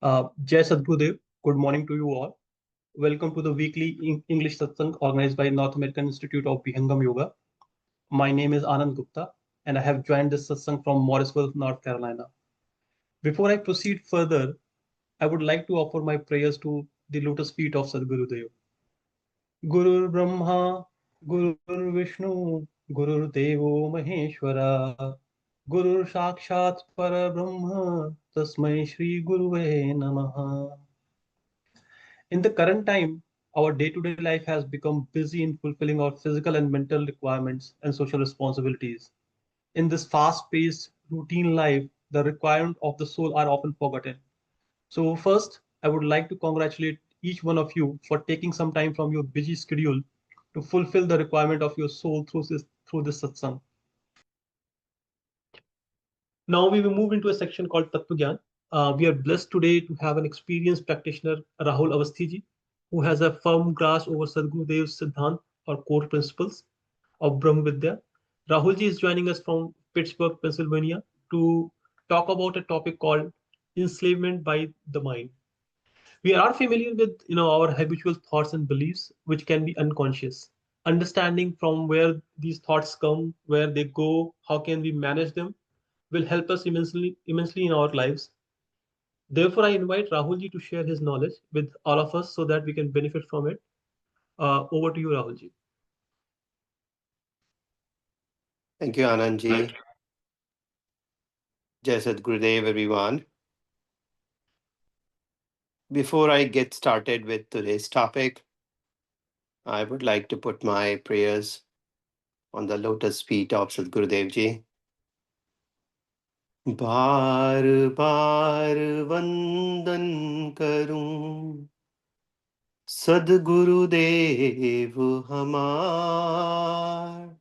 Jai Sadgurudeo, good morning to you all. Welcome to the weekly English Satsang organized by North American Institute of Vihangam Yoga. My name is Anand Gupta and I have joined this Satsang from Morrisville, North Carolina. Before I proceed further, I would like to offer my prayers to the lotus feet of Sadgurudeo. Gurur Brahma, Gurur Vishnu, Gurur Devo Maheshwara, Gurur Sakshat Para Brahma, Tasmai Shri Guruve Namaha. In the current time, our day-to-day life has become busy in fulfilling our physical and mental requirements and social responsibilities. In this fast-paced, routine life, the requirements of the soul are often forgotten. So first, I would like to congratulate each one of you for taking some time from your busy schedule to fulfill the requirement of your soul through this satsang. Now we will move into a section called Tattva Gyan. We are blessed today to have an experienced practitioner, Rahul Avasthiji, who has a firm grasp over Sadgurudev's Siddhant or core principles of Brahma Vidya. Rahulji is joining us from Pittsburgh, Pennsylvania to talk about a topic called enslavement by the mind. We are familiar with our habitual thoughts and beliefs, which can be unconscious. Understanding from where these thoughts come, where they go, how can we manage them, will help us immensely in our lives. Therefore, I invite Rahulji to share his knowledge with all of us so that we can benefit from it. Over to you, Rahulji. Thank you, Anandji. Jai Sadgurudeo, everyone. Before I get started with today's topic, I would like to put my prayers on the lotus feet of Sadgurudev ji. बार बार वंदन करूं सद्गुरुदेव हमार,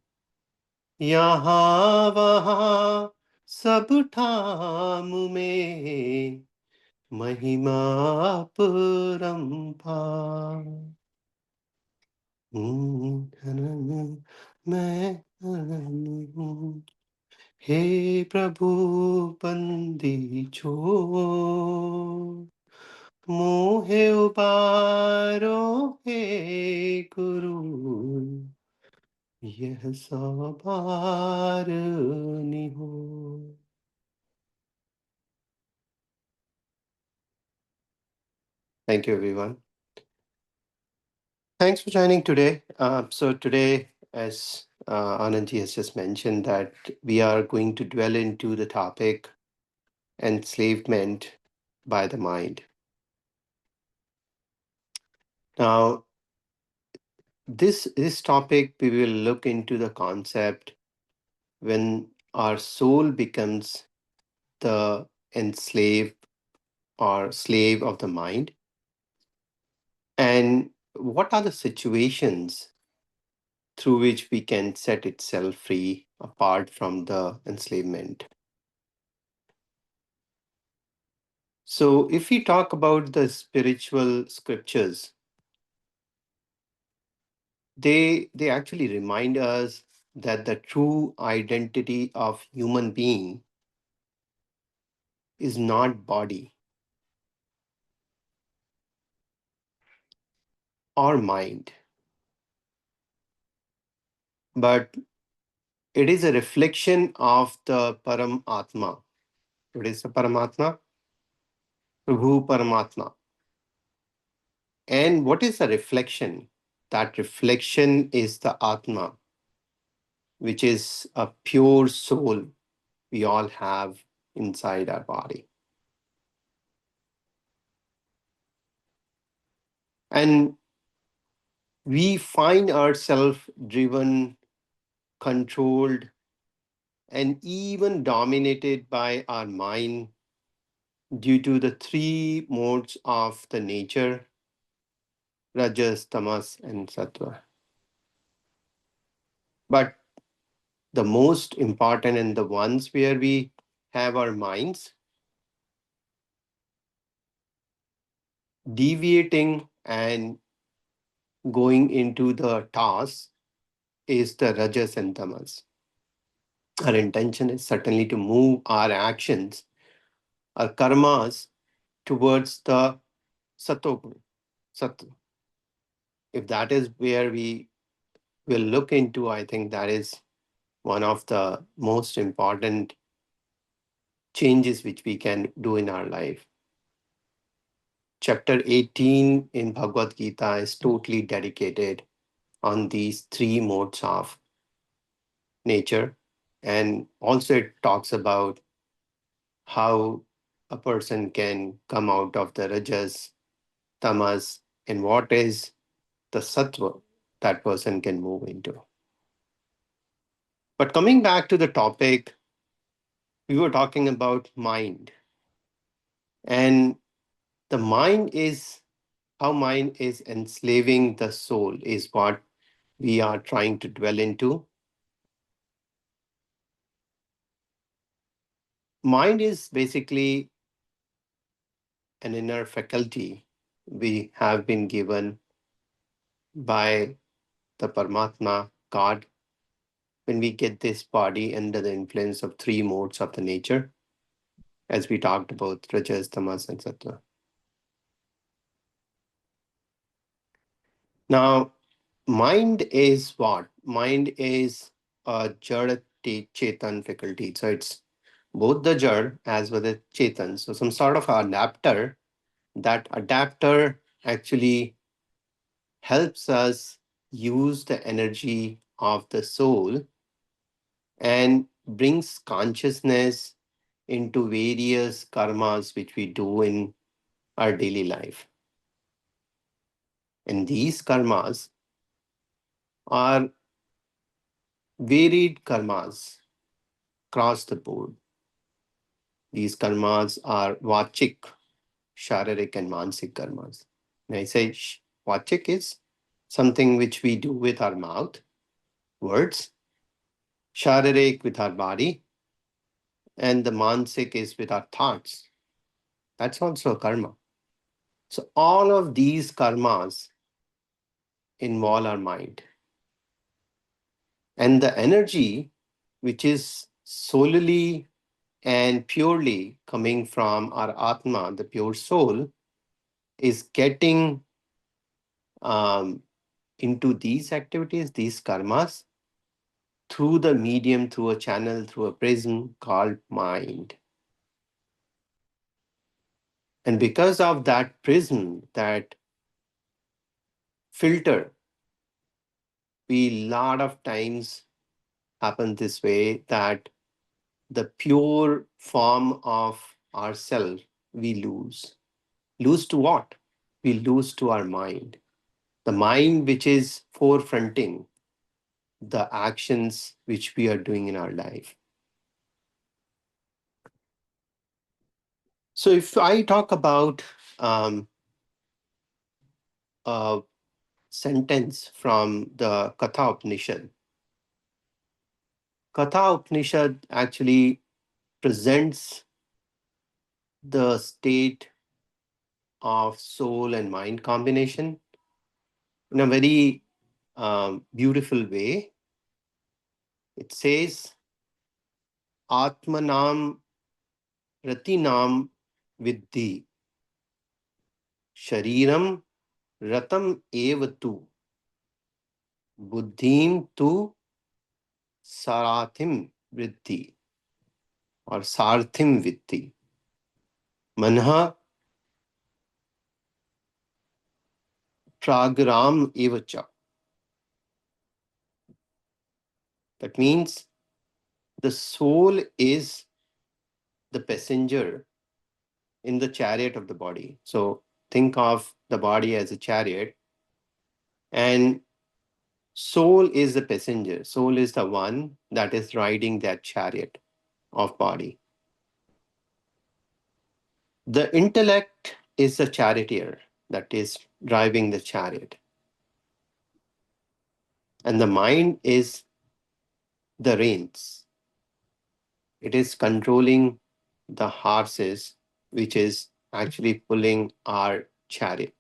यहाँ वहाँ सब ठाम में महिमा परंपार। मैं हूँ, हे प्रभु बंदी छोड़, मोहे उबारो हे गुरु, यह सवार निहो। Thank you, everyone. Thanks for joining today. So today, as Anandji has just mentioned, that we are going to dwell into the topic enslavement by the mind. Now, this topic, we will look into the concept when our soul becomes the enslaved or slave of the mind, and what are the situations through which we can set itself free apart from the enslavement. So if we talk about the spiritual scriptures, they actually remind us that the true identity of human being is not body or mind, but it is a reflection of the Paramatma. What is the Paramatma? Prabhu Paramatma. And what is the reflection? That reflection is the Atma, which is a pure soul we all have inside our body. And we find ourselves driven, controlled, and even dominated by our mind due to the three modes of the nature, Rajas, Tamas, and Sattva. But the most important and the ones where we have our minds deviating and going into the task is the Rajas and Tamas. Our intention is certainly to move our actions, our karmas, towards the Sattva. Sattva. If that is where we will look into, I think that is one of the most important changes which we can do in our life. Chapter 18 in Bhagavad Gita is totally dedicated on these three modes of nature. And also it talks about how a person can come out of the rajas, tamas, and what is the sattva that person can move into. But coming back to the topic, we were talking about mind. And the mind is how mind is enslaving the soul, is what we are trying to dwell into. Mind is basically an inner faculty we have been given by the Paramatma, God, when we get this body under the influence of three modes of the nature, as we talked about Rajas, Tamas, and Sattva. Now, mind is what? Mind is a Jad Chetan faculty. So it's both the Jad as well as Chetan. So some sort of adapter. That adapter actually helps us use the energy of the soul and brings consciousness into various karmas which we do in our daily life. And these karmas are varied karmas across the board. These karmas are vachik, sharirik, and mansik karmas. When I say vachik is something which we do with our mouth, words, sharirik with our body, and the mansik is with our thoughts. That's also a karma. So all of these karmas involve our mind. And the energy, which is solely and purely coming from our Atma, the pure soul, is getting um, into these activities, these karmas, through the medium, through a channel, through a prism called mind. And because of that prism, that filter, we lot of times happen this way that the pure form of ourself we lose. Lose to what? We lose to our mind. The mind which is forefronting the actions which we are doing in our life. So if I talk about a sentence from the Katha Upanishad, Katha Upanishad actually presents the state of soul and mind combination in a very beautiful way. It says, Atmanam Ratinam Viddhi Shariram Ratam Evatu Buddhim Tu Sarathim Vriddhi or Sarthim Viddhi Manha Pragram Evacha. That means the soul is the passenger in the chariot of the body. So think of the body as a chariot, and soul is the passenger. Soul is the one that is riding that chariot of body. The intellect is the charioteer that is driving the chariot. And the mind is the reins. It is controlling the horses, which is actually pulling our chariot.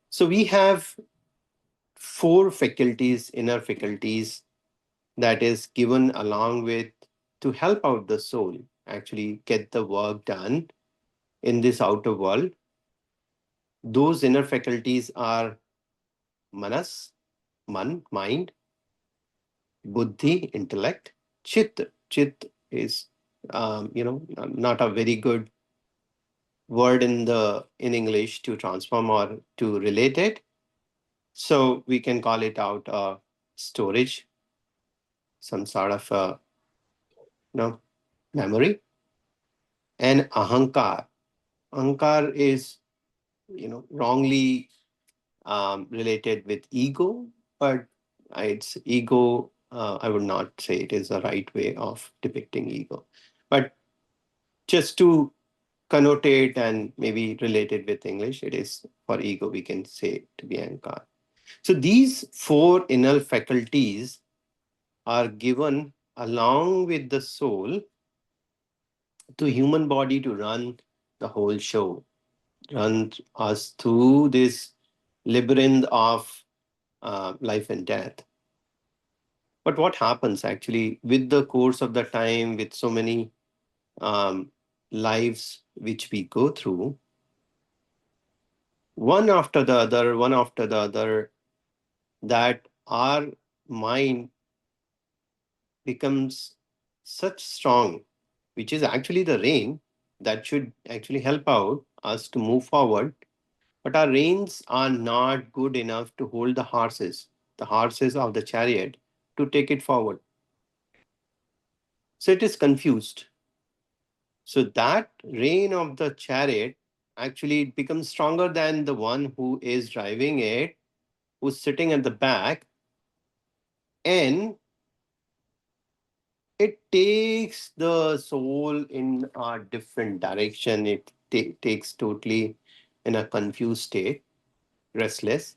So we have four faculties, inner faculties, that is given along with to help out the soul actually get the work done in this outer world. Those inner faculties are manas, mind, buddhi, intellect, chit. Chit is, not a very good word in English to transform or to relate it. So we can call it out storage, some sort of memory, and ahankar. Ahankar is wrongly related with ego, but it's ego. I would not say it is the right way of depicting ego, but just to connotate and maybe relate it with English, it is for ego. We can say it to be ahankar. So these four inner faculties are given along with the soul to human body to run the whole show, run us through this labyrinth of life and death. But what happens actually with the course of the time, with so many um, lives which we go through, one after the other, that our mind becomes such strong, which is actually the rain that should actually help out us to move forward. But our reins are not good enough to hold the horses of the chariot, to take it forward. So it is confused. So that rein of the chariot actually becomes stronger than the one who is driving it, who's sitting at the back, and it takes the soul in a different direction. It takes totally in a confused state, restless,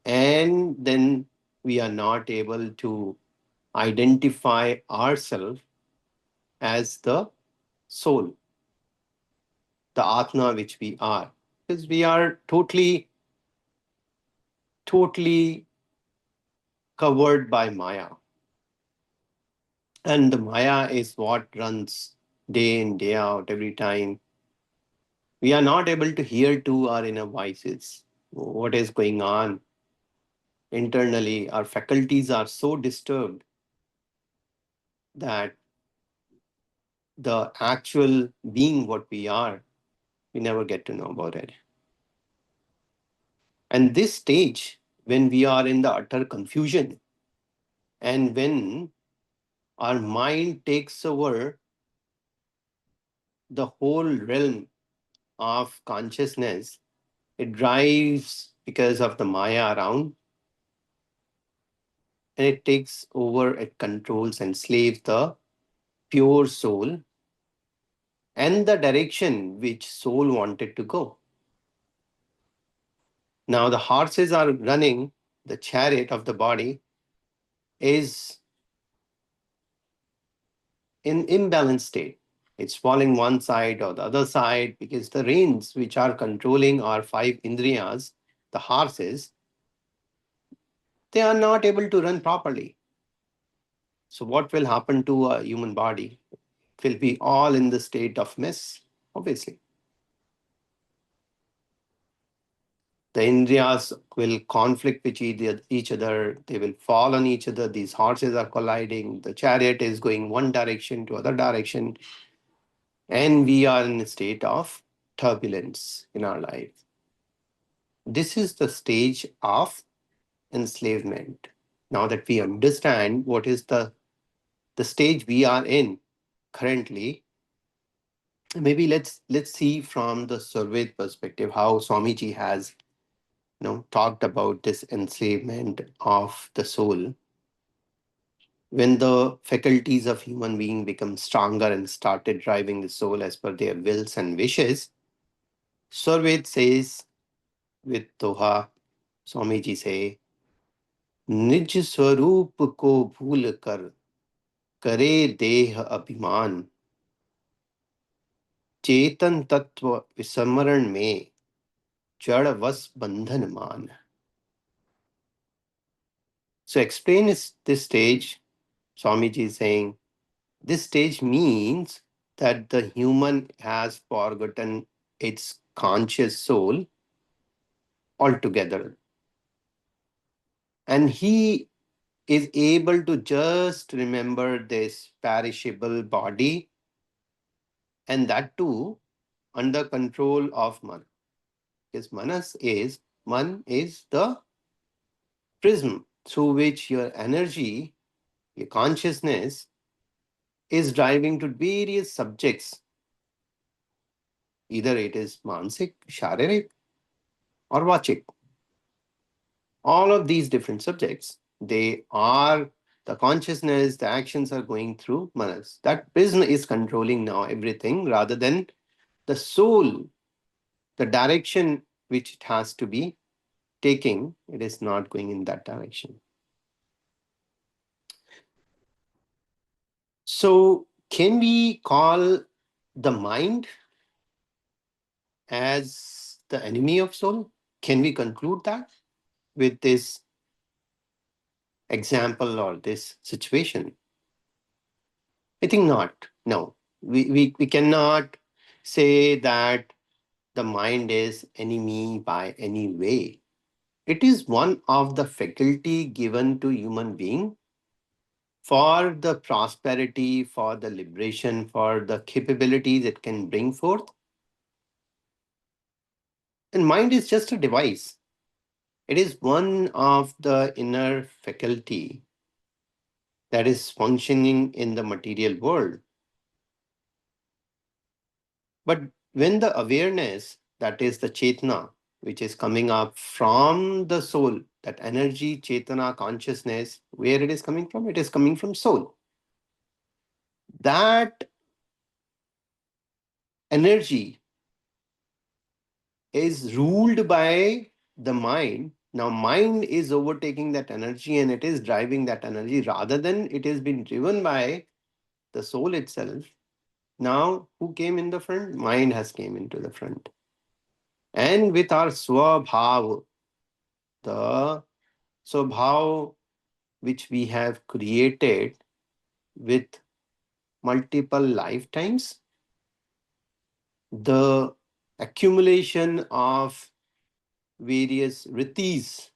and then we are not able to identify ourselves as the soul, the Atma which we are, because we are totally covered by Maya. And the Maya is what runs day in, day out, every time. We are not able to hear to our inner voices. What is going on internally? Our faculties are so disturbed that the actual being what we are, we never get to know about it. And this stage, when we are in the utter confusion, and when our mind takes over the whole realm of consciousness, it drives because of the Maya around, and it takes over, it controls and slaves the pure soul and the direction which soul wanted to go. Now the horses are running, the chariot of the body is in imbalanced state. It's falling one side or the other side because the reins which are controlling our five indriyas, the horses, they are not able to run properly. So what will happen to a human body? It will be all in the state of mess, obviously. The indriyas will conflict with each other. They will fall on each other. These horses are colliding. The chariot is going one direction to other direction. And we are in a state of turbulence in our life. This is the stage of enslavement. Now that we understand what is the stage we are in currently, maybe let's see from the Survey perspective how Swamiji has talked about this enslavement of the soul. When the faculties of human being become stronger and started driving the soul as per their wills and wishes, Survey says with Doha, Swamiji say, निज स्वरूप को भूल कर करे देह अभिमान चेतन तत्व विस्मरण में जड़ वस बंधन मान. So explain this stage, Swamiji is saying, This stage means that the human has forgotten its conscious soul altogether. And he is able to just remember this perishable body, and that too under control of man. Because man is the prism through which your energy, your consciousness is driving to various subjects. Either it is mansik, sharirik, or vachik. All of these different subjects, they are the consciousness, the actions are going through manas. That prism is controlling now everything rather than the soul, the direction which it has to be taking, it is not going in that direction. So, can we call the mind as the enemy of soul? Can we conclude that with this example or this situation? I think not. No, we cannot say that the mind is enemy by any way. It is one of the faculty given to human being for the prosperity, for the liberation, for the capabilities it can bring forth. And mind is just a device. It is one of the inner faculty that is functioning in the material world. But when the awareness, that is the chetna, which is coming up from the soul, that energy, chetana, consciousness, where it is coming from? It is coming from soul. That energy is ruled by the mind. Now, mind is overtaking that energy and it is driving that energy rather than it has been driven by the soul itself. Now, who came in the front? Mind has came into the front. And with our swabhav, the swabhav which we have created with multiple lifetimes, the accumulation of various ritis,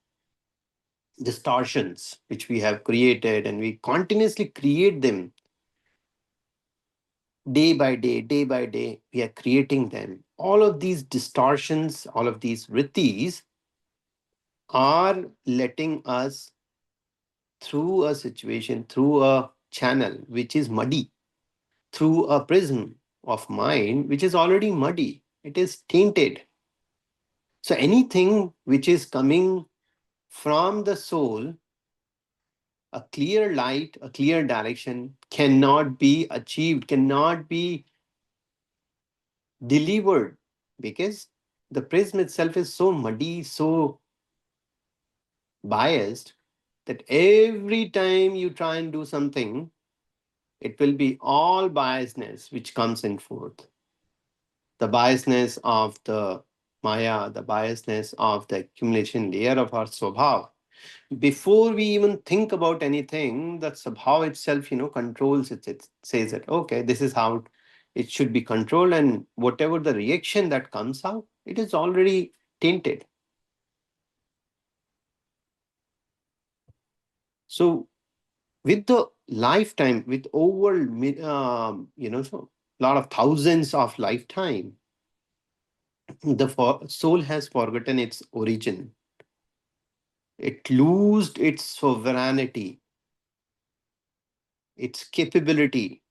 distortions which we have created, and we continuously create them day by day, we are creating them. All of these distortions, all of these ritis are letting us through a situation, through a channel which is muddy, through a prism of mind which is already muddy. It is tainted. So anything which is coming from the soul, a clear light, a clear direction cannot be achieved, cannot be delivered because the prism itself is so muddy, so biased that every time you try and do something, it will be all biasness which comes in forth. The biasness of the Maya, the biasness of the accumulation layer of our Swabhav. Before we even think about anything, that Swabhav itself, controls it. It says that, okay, this is how it should be controlled, and whatever the reaction that comes out, it is already tainted. So, with the lifetime, with over, so lot of thousands of lifetime, the soul has forgotten its origin. It lost its sovereignty, its capability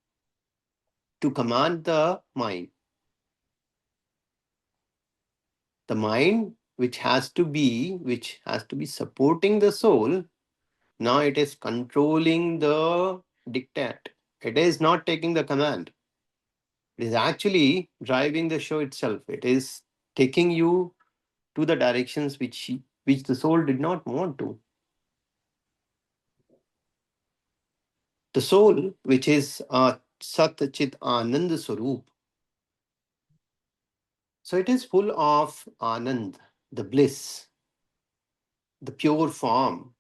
to command the mind. The mind, which has to be supporting the soul, now it is controlling the diktat. It is not taking the command. It is actually driving the show itself. It is taking you to the directions which the soul did not want to. The soul, which is a Sat Chit Anand Swarup. So it is full of Anand, the bliss, the pure form.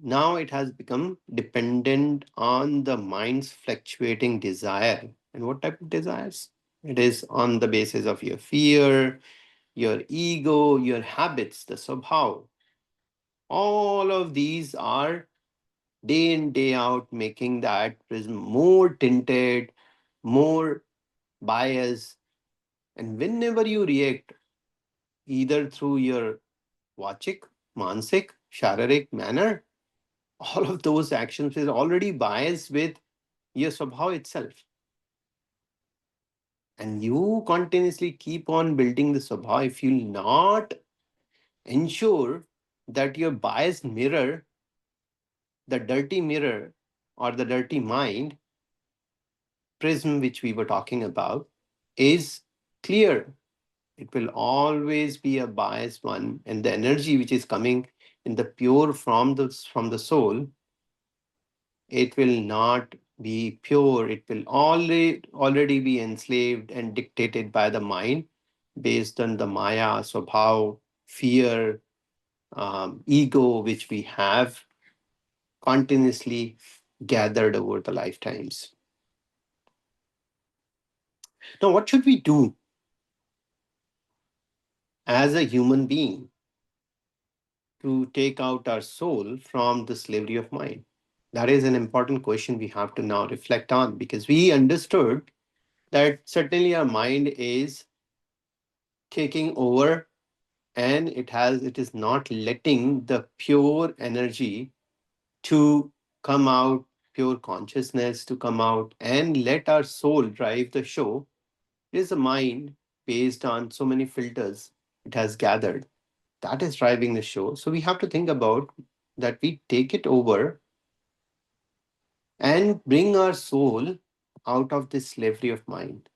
Now it has become dependent on the mind's fluctuating desire. And what type of desires? It is on the basis of your fear, your ego, your habits, the swabhav. All of these are day in, day out, making that prism more tinted, more biased. And whenever you react, either through your vachik, mansik, shararik manner, all of those actions is already biased with your swabhav itself. And you continuously keep on building the swabhav if you not ensure that your biased mirror, the dirty mirror or the dirty mind prism which we were talking about, is clear. It will always be a biased one, and the energy which is coming in the pure from the soul, it will not be pure. It will already be enslaved and dictated by the mind based on the maya, swabhav, fear, ego, which we have continuously gathered over the lifetimes. Now, what should we do as a human being to take out our soul from the slavery of mind? That is an important question we have to now reflect on, because we understood that certainly our mind is taking over, and it is not letting the pure energy to come out, pure consciousness to come out and let our soul drive the show. It is a mind based on so many filters it has gathered that is driving the show. So we have to think about that we take it over and bring our soul out of this slavery of mind.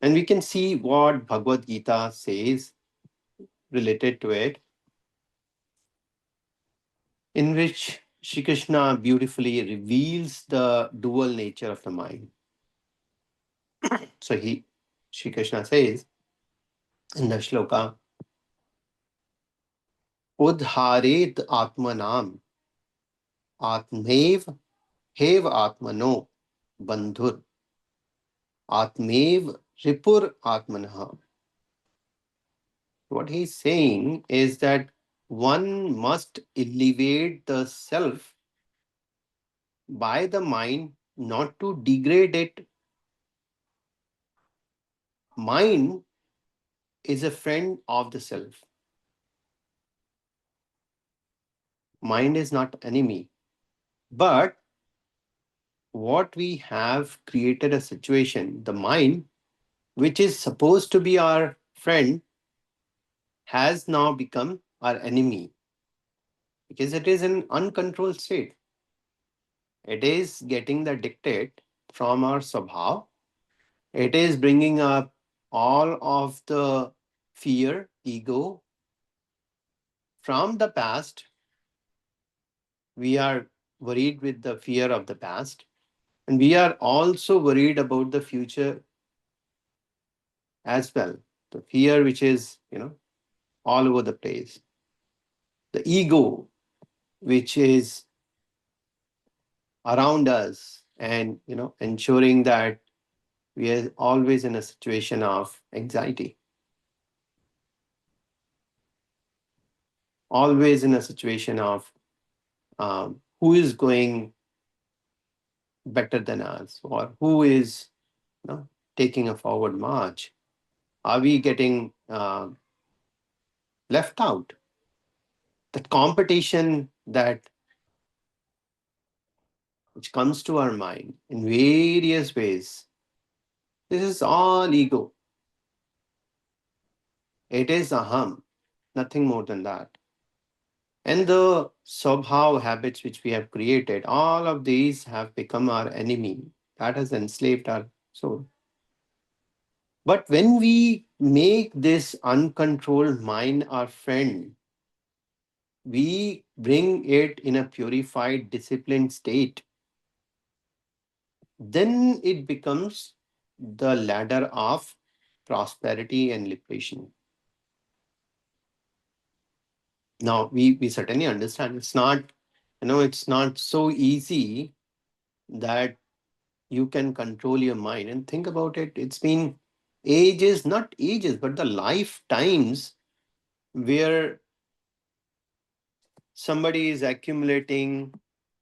And we can see what Bhagavad Gita says related to it, in which Shri Krishna beautifully reveals the dual nature of the mind. So Shri Krishna says in the shloka, Udharet Atmanam Atmev Hev Atmano Bandhur Atmev Ripur Atmanah. What he's saying is that one must elevate the self by the mind, not to degrade it. Mind is a friend of the self. Mind is not enemy. But what we have created a situation, the mind, which is supposed to be our friend, has now become our enemy because it is an uncontrolled state. It is getting the dictate from our swabhav. It is bringing up all of the fear, ego from the past. We are worried with the fear of the past, and we are also worried about the future as well. The fear which is, all over the place. The ego which is around us, and ensuring that we are always in a situation of anxiety, always in a situation of who is going better than us, or who is taking a forward march. Are we getting left out? That competition that which comes to our mind in various ways, this is all ego. It is aham, nothing more than that. And the Swabhav habits which we have created, all of these have become our enemy. That has enslaved our soul. But when we make this uncontrolled mind our friend, we bring it in a purified, disciplined state, then it becomes the ladder of prosperity and liberation. Now we certainly understand it's not, it's not so easy that you can control your mind. And think about it, it's been ages, not ages, but the lifetimes where somebody is accumulating,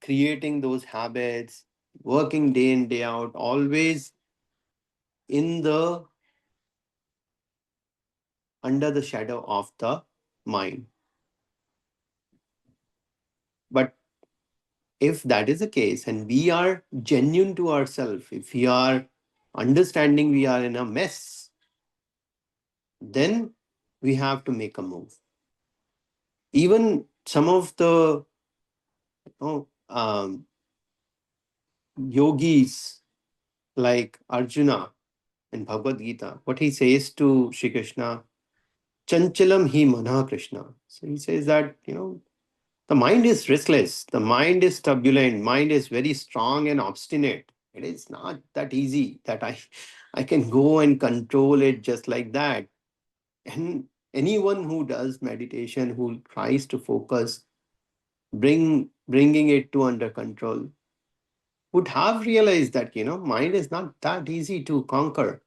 creating those habits, working day in, day out, always in the under the shadow of the mind. But if that is the case and we are genuine to ourselves, if we are understanding we are in a mess, then we have to make a move. Even some of the yogis like Arjuna in Bhagavad Gita, what he says to Shri Krishna, Chanchalam hi mana Krishna. So he says that, the mind is restless, the mind is turbulent, mind is very strong and obstinate. It is not that easy that I can go and control it just like that. And anyone who does meditation, who tries to focus, bringing it to under control, would have realized that, mind is not that easy to conquer.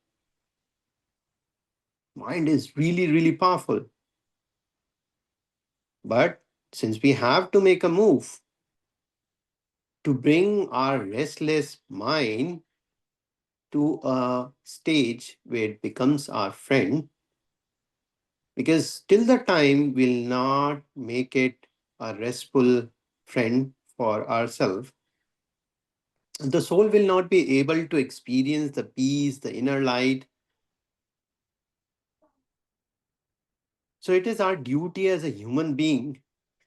Mind is really, really powerful. But since we have to make a move to bring our restless mind to a stage where it becomes our friend, because till the time we'll not make it a restful friend for ourselves, the soul will not be able to experience the peace, the inner light. So it is our duty as a human being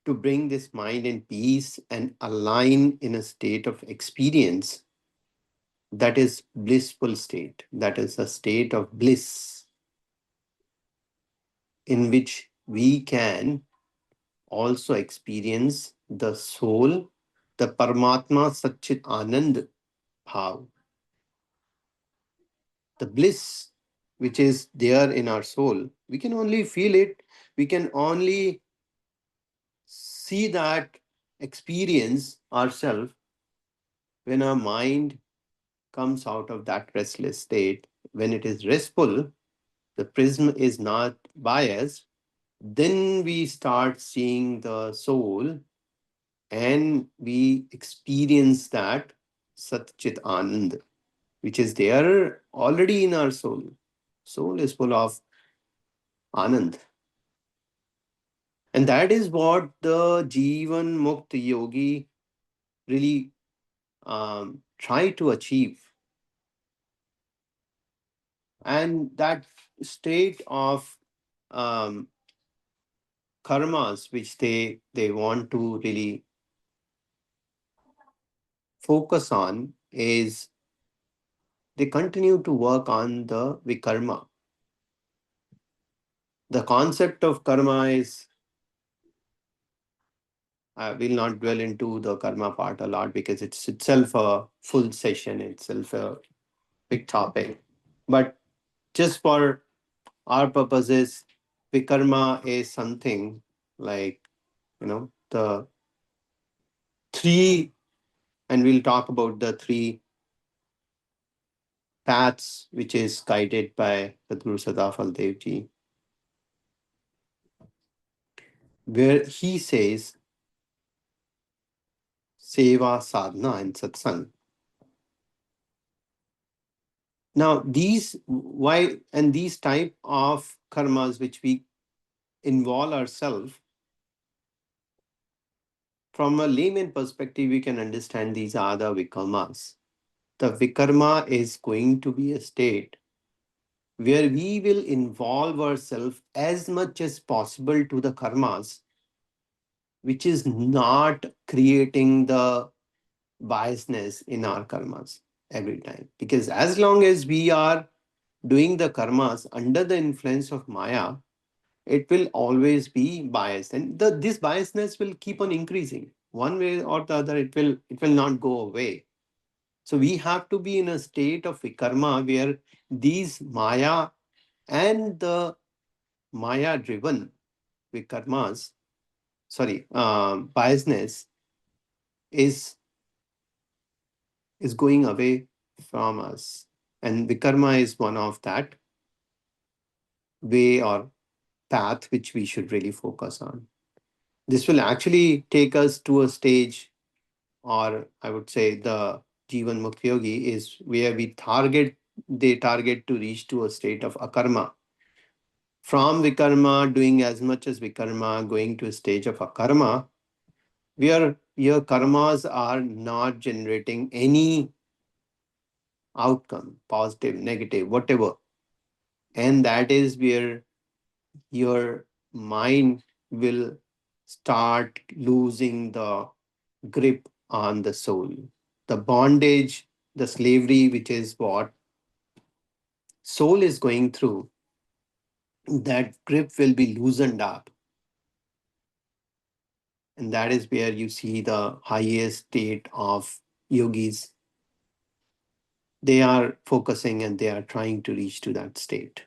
to bring this mind in peace and align in a state of experience that is blissful state, that is a state of bliss in which we can also experience the soul, the Paramatma Satchit Anand Bhav, the bliss which is there in our soul. We can only feel it, we can only see that experience ourselves when our mind comes out of that restless state. When it is restful, the prism is not biased, then we start seeing the soul and we experience that Satchit Anand, which is there already in our soul. Soul is full of Anand. And that is what the Jivan Mukta Yogi really try to achieve. And that state of um, karmas which they want to really focus on is they continue to work on the vikarma. The concept of karma is, I will not dwell into the karma part a lot because it's itself a full session, itself a big topic. But just for our purposes, vikarma is something like, the three, and we'll talk about the three paths which is guided by Sadhguru Sadafal Dev Ji, where he says seva, sadhana, and satsang. Now, these type of karmas which we involve ourselves, from a layman perspective, we can understand these are the vikarmas. The vikarma is going to be a state where we will involve ourselves as much as possible to the karmas, which is not creating the biasness in our karmas every time. Because as long as we are doing the karmas under the influence of Maya, it will always be biased. And this biasness will keep on increasing. One way or the other, it will not go away. So we have to be in a state of vikarma where these Maya and the Maya driven vikarmas biasness is going away from us. And Vikarma is one of that way or path which we should really focus on. This will actually take us to a stage, or I would say the Jivan Mukti Yogi is where they target to reach to a state of akarma. From Vikarma, doing as much as Vikarma, going to a stage of akarma, where your karmas are not generating any outcome, positive, negative, whatever. And that is where your mind will start losing the grip on the soul. The bondage, the slavery, which is what soul is going through, that grip will be loosened up. And that is where you see the highest state of yogis. They are focusing and they are trying to reach to that state.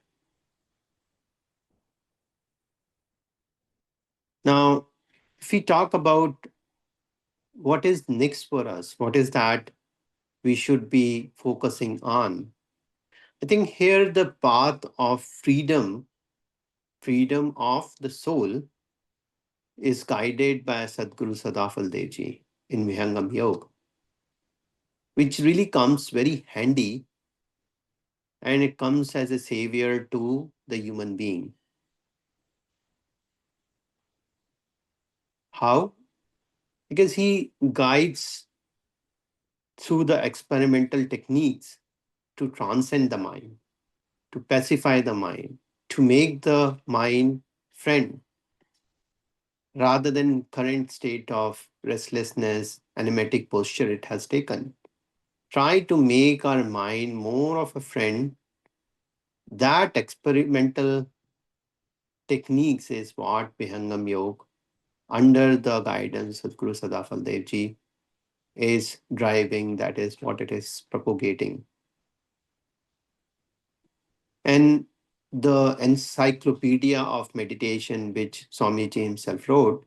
Now, if we talk about what is next for us, what is that we should be focusing on? I think here the path of freedom of the soul, is guided by Sadguru Sadafal Devji in Vihangam Yoga, which really comes very handy, and it comes as a savior to the human being. How? Because he guides through the experimental techniques to transcend the mind, to pacify the mind, to make the mind friend rather than current state of restlessness, animatic posture it has taken. Try to make our mind more of a friend. That experimental techniques is what Vihangam Yoga, under the guidance of Guru Sadafal Devji, is driving. That is what it is propagating. And the encyclopedia of meditation, which Swamiji himself wrote,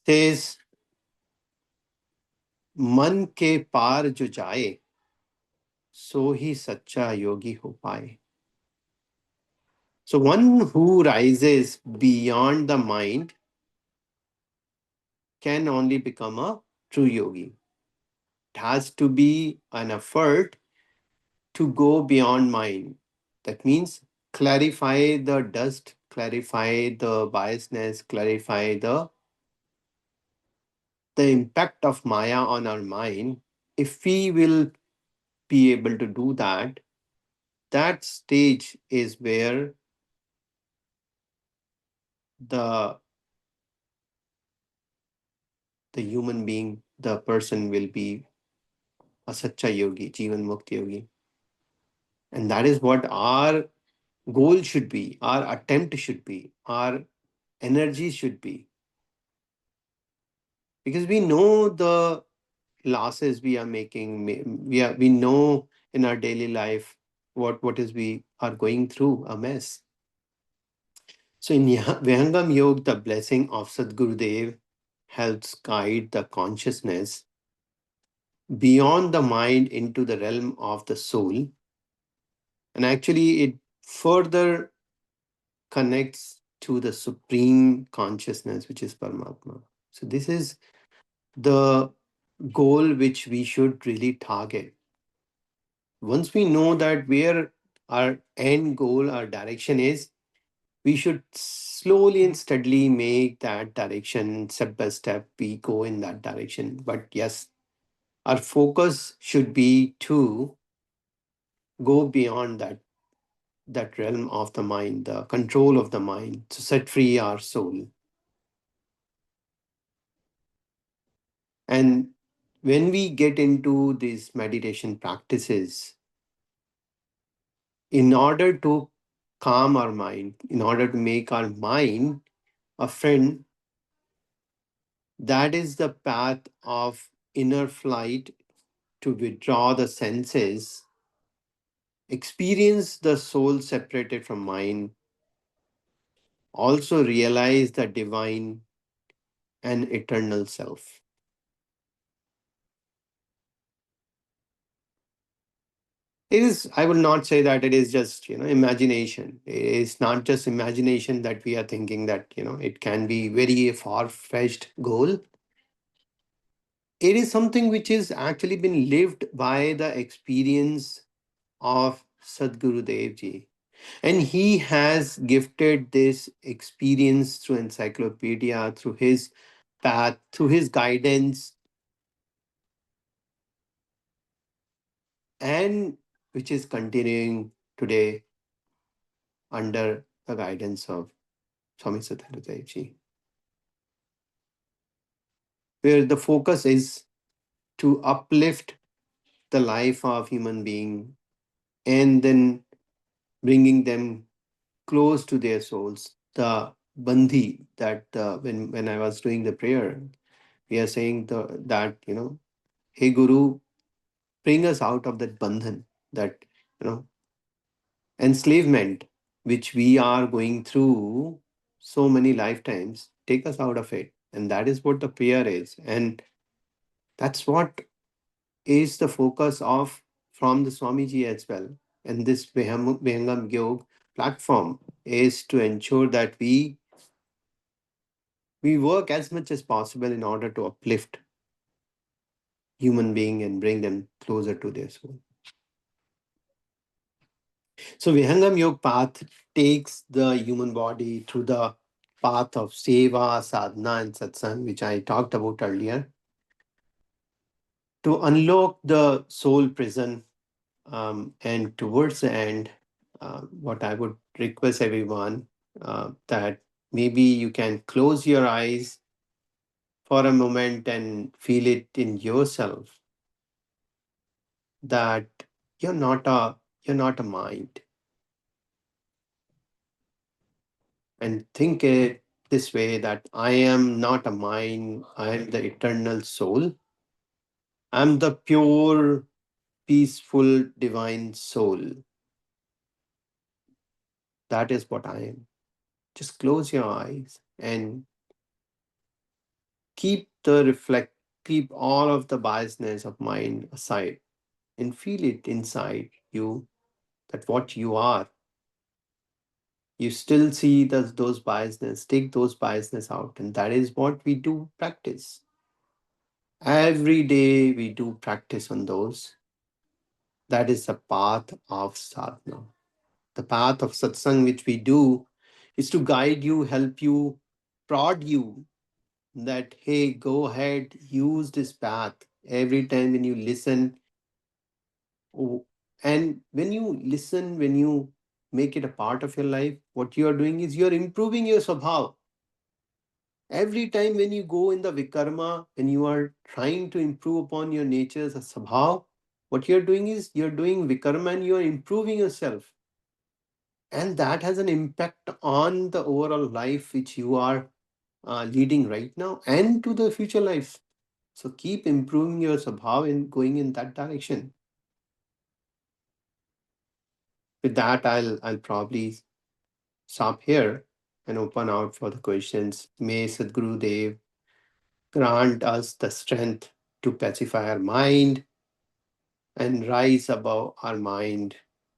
says, मन के पार जो जाए सो ही सच्चा योगी हो पाए. So one who rises beyond the mind can only become a true yogi. It has to be an effort to go beyond mind. That means clarify the dust, clarify the biasness, clarify the impact of Maya on our mind. If we will be able to do that, that stage is where the human being, the person will be a Sacha Yogi, Jivan Mukti Yogi. And that is what our goal should be, our attempt should be, our energy should be. Because we know the losses we are making, we know in our daily life what is we are going through, a mess. So in Vihangam Yoga, the blessing of Sadgurudeo helps guide the consciousness beyond the mind into the realm of the soul. And actually, it further connects to the supreme consciousness, which is Paramatma. So, this is the goal which we should really target. Once we know that where our end goal, our direction is, we should slowly and steadily make that direction, step by step, we go in that direction. But yes, our focus should be to go beyond that realm of the mind, the control of the mind, to set free our soul. And when we get into these meditation practices, in order to calm our mind, in order to make our mind a friend, that is the path of inner flight, to withdraw the senses, experience the soul separated from mind, also realize the divine and eternal self. It is, I will not say that it is just, imagination. It's not just imagination that we are thinking that, it can be very far-fetched goal. It is something which is actually been lived by the experience of Sadgurudeo ji. And he has gifted this experience through encyclopedia, through his path, through his guidance, and which is continuing today under the guidance of Swami Sadgurudeo ji, where the focus is to uplift the life of human being and then bringing them close to their souls. The bandhi that when I was doing the prayer, we are saying that hey Guru, bring us out of that bandhan, that enslavement which we are going through so many lifetimes. Take us out of it, and that is what the prayer is, and that's what is the focus of from the Swamiji as well. And this Vihangam Yoga platform is to ensure that we work as much as possible in order to uplift human being and bring them closer to their soul. So Vihangam Yoga path takes the human body through the path of seva, sadhana, and satsang, which I talked about earlier, to unlock the soul prison. And towards the end, what I would request everyone, that maybe you can close your eyes for a moment and feel it in yourself that you're not a mind, and think it this way, that I am not a mind, I am the eternal soul. I'm the pure, peaceful, divine soul. That is what I am. Just close your eyes and keep the reflect keep all of the biasness of mind aside and feel it inside you, that what you are. You still see those biasness, take those biasness out, and that is what we do practice. Every day we do practice on those. That is the path of sadhana. The path of satsang which we do is to guide you, help you, prod you, that hey, go ahead, use this path. Every time when you listen, oh, and when you listen, when you make it a part of your life, what you are doing is you are improving your swabhav. Every time when you go in the vikarma, when you are trying to improve upon your nature's swabhav, what you're doing is you're doing vikarma and you're improving yourself. And that has an impact on the overall life which you are leading right now and to the future life. So keep improving your swabhav and going in that direction. With that, I'll probably stop here and open out for the questions. May Sadhguru Dev grant us the strength to pacify our mind and rise above our mind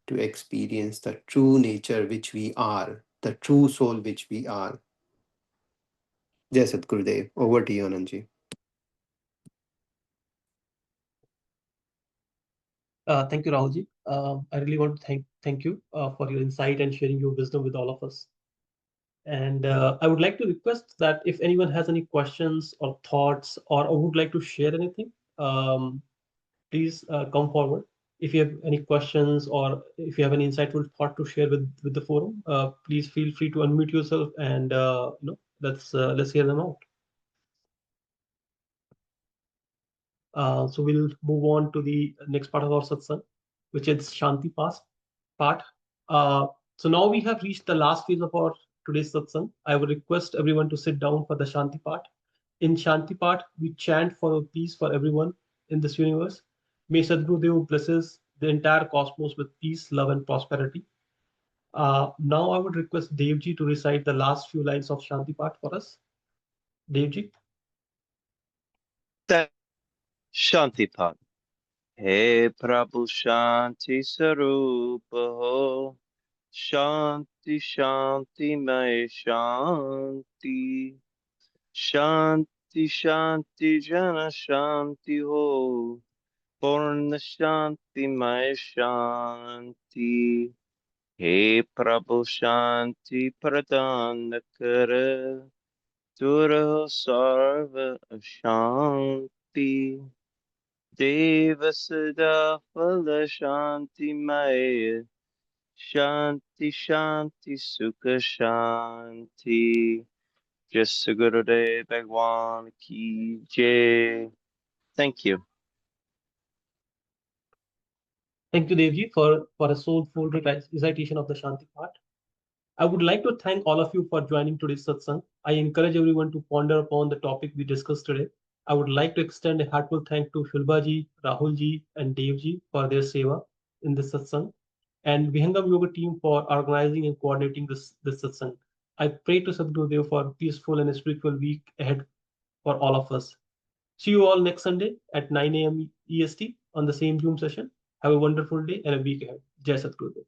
to experience the true nature which we are, the true soul which we are. Jai Sadhgurudev. Over to you, Anandji. Thank you, Rahulji. I really want to thank you for your insight and sharing your wisdom with all of us. And I would like to request that if anyone has any questions or thoughts or would like to share anything, please come forward. If you have any questions or if you have any insightful thought to share with the forum, please feel free to unmute yourself and let's hear them out. So we'll move on to the next part of our satsang, which is Shanti part. So now we have reached the last phase of our today's satsang. I would request everyone to sit down for the Shanti part. In Shanti part, we chant for peace for everyone in this universe. May Sadhguru blesses the entire cosmos with peace, love, and prosperity. Now I would request Devji to recite the last few lines of Shanti Path for us. Devji. Shanti Pan. Hey Prabhu Shanti Sarupa Ho. Shanti Shanti May Shanti. Shanti Shanti Jana Shanti Ho. Purna Shanti May Shanti. Hey Prabhu Shanti Pradhan Kara. Dura Sarva Shanti. Devasada Phala Shanti Maya Shanti Shanti Sukha Shanti Jasagurade Bhagwan Ki Jai. Thank you. Thank you, Devji, for a soulful recitation of the Shanti Path. I would like to thank all of you for joining today's satsang. I encourage everyone to ponder upon the topic we discussed today. I would like to extend a heartfelt thank to Shilbaji, Rahulji, and Devji for their seva in this satsang, and Vihangam Yoga team for organizing and coordinating this satsang. I pray to Sadgurudeo for a peaceful and spiritual week ahead for all of us. See you all next Sunday at 9 a.m. EST on the same Zoom session. Have a wonderful day and a week ahead. Jai Sadgurudeo.